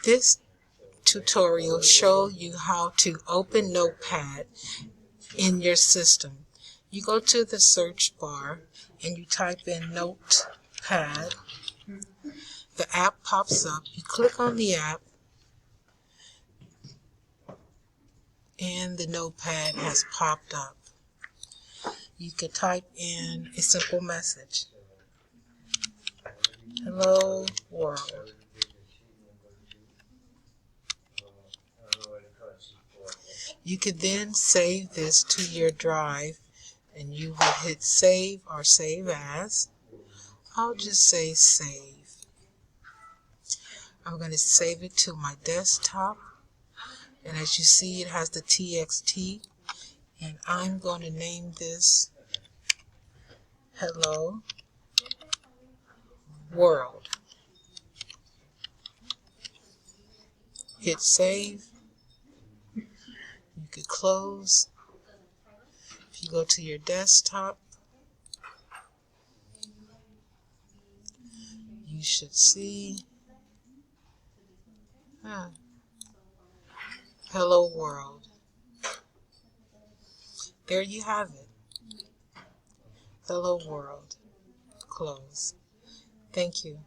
This tutorial shows you how to open Notepad in your system. You go to the search bar and you type in Notepad. The app pops up. You click on the app and the Notepad has popped up. You can type in a simple message. Hello world. You could then save this to your drive and you will hit save or save as. I'll just say save. I'm going to save it to my desktop, and as you see it has the TXT, and I'm going to name this Hello World. Hit save. You could close. If you go to your desktop, you should see Hello World. There you have it. Hello World. Close. Thank you.